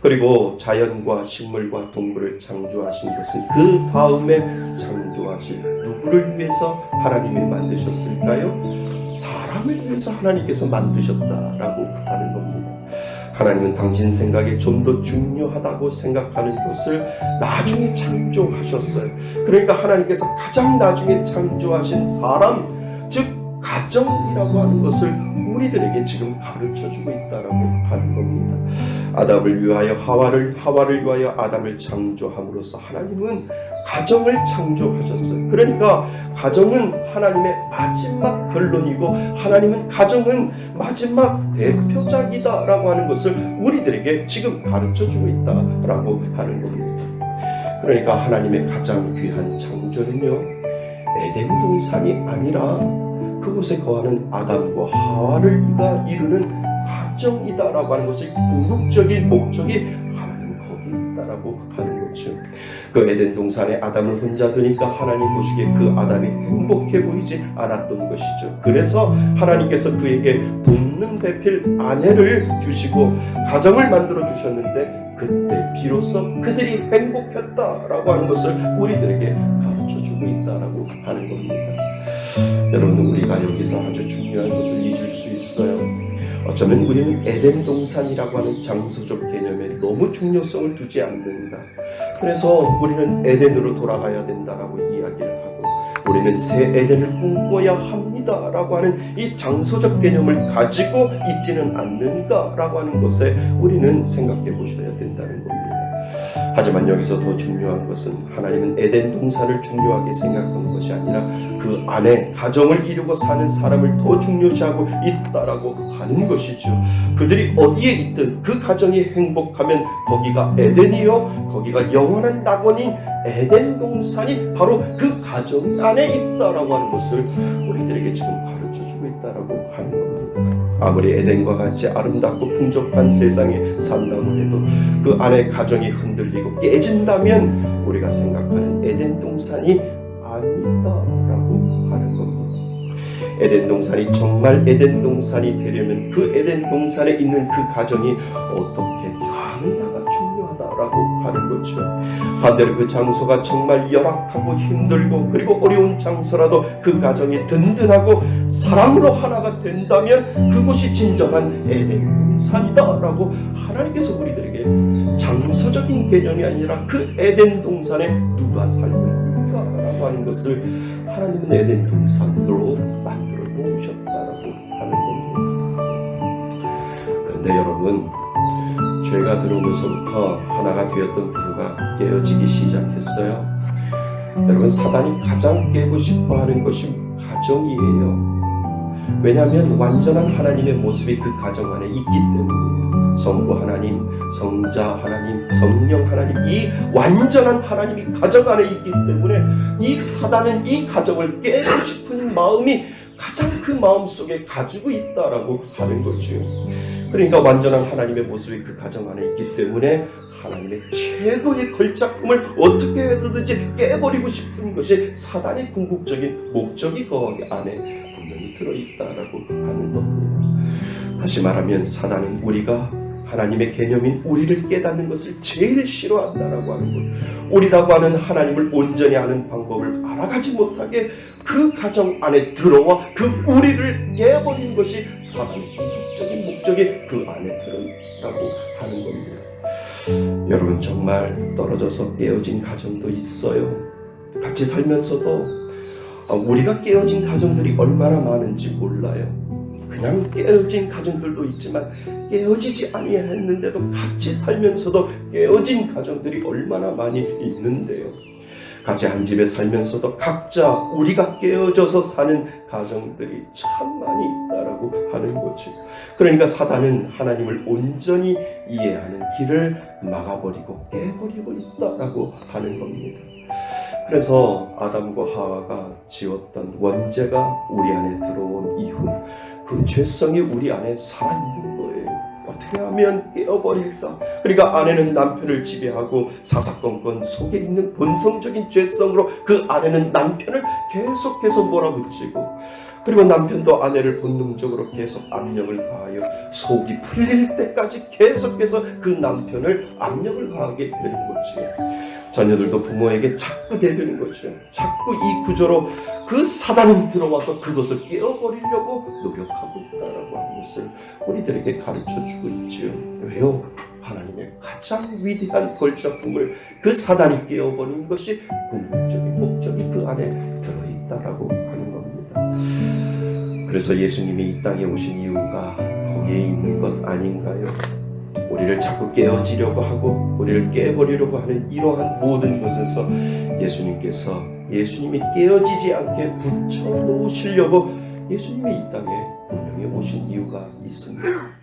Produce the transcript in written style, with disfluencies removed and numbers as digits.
그리고 자연과 식물과 동물을 창조하신 것은 그 다음에 창조하실 누구를 위해서 하나님이 만드셨을까요? 사람을 위해서 하나님께서 만드셨다라고 하는 겁니다. 하나님은 당신 생각에 좀 더 중요하다고 생각하는 것을 나중에 창조하셨어요. 그러니까 하나님께서 가장 나중에 창조하신 사람, 즉 가정이라고 하는 것을 우리들에게 지금 가르쳐주고 있다라고 하는 겁니다. 아담을 위하여 하와를 위하여 아담을 창조함으로써 하나님은 가정을 창조하셨어요. 그러니까 가정은 하나님의 마지막 결론이고 하나님은 가정은 마지막 대표작이다라고 하는 것을 우리들에게 지금 가르쳐주고 있다라고 하는 겁니다. 그러니까 하나님의 가장 귀한 창조는요, 에덴 동산이 아니라 그곳에 거하는 아담과 하와를 이루는 가정이다라고 하는 것을 궁극적인 목적이 하나님 거기 있다라고 하는 거죠. 그 에덴 동산에 아담을 혼자 두니까 하나님 보시기에 그 아담이 행복해 보이지 않았던 것이죠. 그래서 하나님께서 그에게 돕는 배필 아내를 주시고 가정을 만들어 주셨는데 그때 비로소 그들이 행복했다라고 하는 것을 우리들에게 가르쳐주고 있다라고 하는 겁니다. 여러분, 우리가 여기서 아주 중요한 것을 잊을 수 있어요. 어쩌면 우리는 에덴 동산이라고 하는 장소적 개념에 너무 중요성을 두지 않는가. 그래서 우리는 에덴으로 돌아가야 된다라고 이야기를 하고 우리는 새 에덴을 꿈꿔야 합니다라고 하는 이 장소적 개념을 가지고 있지는 않는가라고 하는 것에 우리는 생각해 보셔야 된다는 겁니다. 하지만 여기서 더 중요한 것은 하나님은 에덴 동산을 중요하게 생각한 것이 아니라 그 안에 가정을 이루고 사는 사람을 더 중요시하고 있다라고 하는 것이죠. 그들이 어디에 있든 그 가정이 행복하면 거기가 에덴이요, 거기가 영원한 낙원인 에덴 동산이 바로 그 가정 안에 있다라고 하는 것을 우리들에게 지금 가르쳐주고 있다라고 하는 겁니다. 아무리 에덴과 같이 아름답고 풍족한 세상에 산다고 해도 그 안에 가정이 흔들리고 깨진다면 우리가 생각하는 에덴 동산이 아니다라고 하는 겁니다. 에덴 동산이 정말 에덴 동산이 되려면 그 에덴 동산에 있는 그 가정이 어떻게 사느냐가 중요하다라고 하는 거죠. 반대로 그 장소가 정말 열악하고 힘들고 그리고 어려운 장소라도 그 가정이 든든하고 사랑으로 하나가 된다면 그곳이 진정한 에덴 동산이다라고 하나님께서 우리들에게 장소적인 개념이 아니라 그 에덴 동산에 누가 살는가라고 하는 것을 하나님은 에덴 동산으로 만들어 놓으셨다라고 하는 겁니다. 그런데 여러분, 죄가 들어오면서부터 하나가 되었던 부부가 깨어지기 시작했어요. 여러분, 사단이 가장 깨고 싶어하는 것이 가정이에요. 왜냐하면 완전한 하나님의 모습이 그 가정 안에 있기 때문이에요. 성부 하나님, 성자 하나님, 성령 하나님, 이 완전한 하나님이 가정 안에 있기 때문에 이 사단은 이 가정을 깨고 싶은 마음이 가장 그 마음속에 가지고 있다라고 하는 거죠. 그러니까 완전한 하나님의 모습이 그 가정 안에 있기 때문에 하나님의 최고의 걸작품을 어떻게 해서든지 깨버리고 싶은 것이 사단의 궁극적인 목적이 그 안에 분명히 들어있다라고 하는 겁니다. 다시 말하면 사단은 우리가 하나님의 개념인 우리를 깨닫는 것을 제일 싫어한다라고 하는 것. 우리라고 하는 하나님을 온전히 아는 방법을 알아가지 못하게 그 가정 안에 들어와 그 우리를 깨버린 것이 사단의 궁극적인 목적이 그 안에 들어있다고 하는 겁니다. 여러분, 정말 떨어져서 깨어진 가정도 있어요. 같이 살면서도 우리가 깨어진 가정들이 얼마나 많은지 몰라요. 그냥 깨어진 가정들도 있지만 깨어지지 아니했는데도 같이 살면서도 깨어진 가정들이 얼마나 많이 있는데요. 같이 한 집에 살면서도 각자 우리가 깨어져서 사는 가정들이 참 많이 있다라고 하는 거죠. 그러니까 사단은 하나님을 온전히 이해하는 길을 막아버리고 깨버리고 있다라고 하는 겁니다. 그래서 아담과 하와가 지었던 원죄가 우리 안에 들어온 이후 그 죄성이 우리 안에 살아있는 거예요. 어떻게 하면 깨어버릴까? 그러니까 아내는 남편을 지배하고 사사건건 속에 있는 본성적인 죄성으로 그 아내는 남편을 계속해서 몰아붙이고 그리고 남편도 아내를 본능적으로 계속 압력을 가하여 속이 풀릴 때까지 계속해서 그 남편을 압력을 가하게 되는 거지요. 자녀들도 부모에게 자꾸 대드는 거죠. 자꾸 이 구조로 그 사단은 들어와서 그것을 깨어버리려고 노력하고 있다라고 하는 것을 우리들에게 가르쳐주고 있지요. 왜요? 하나님의 가장 위대한 걸작품을 그 사단이 깨어버리는 것이 궁극적인 목적이 그 안에 들어있다라고 하는 겁니다. 그래서 예수님이 이 땅에 오신 이유가 거기에 있는 것 아닌가요? 우리를 자꾸 깨어지려고 하고 우리를 깨버리려고 하는 이러한 모든 것에서 예수님께서 예수님이 깨어지지 않게 붙여놓으시려고 예수님이 이 땅에 분명히 오신 이유가 있습니다.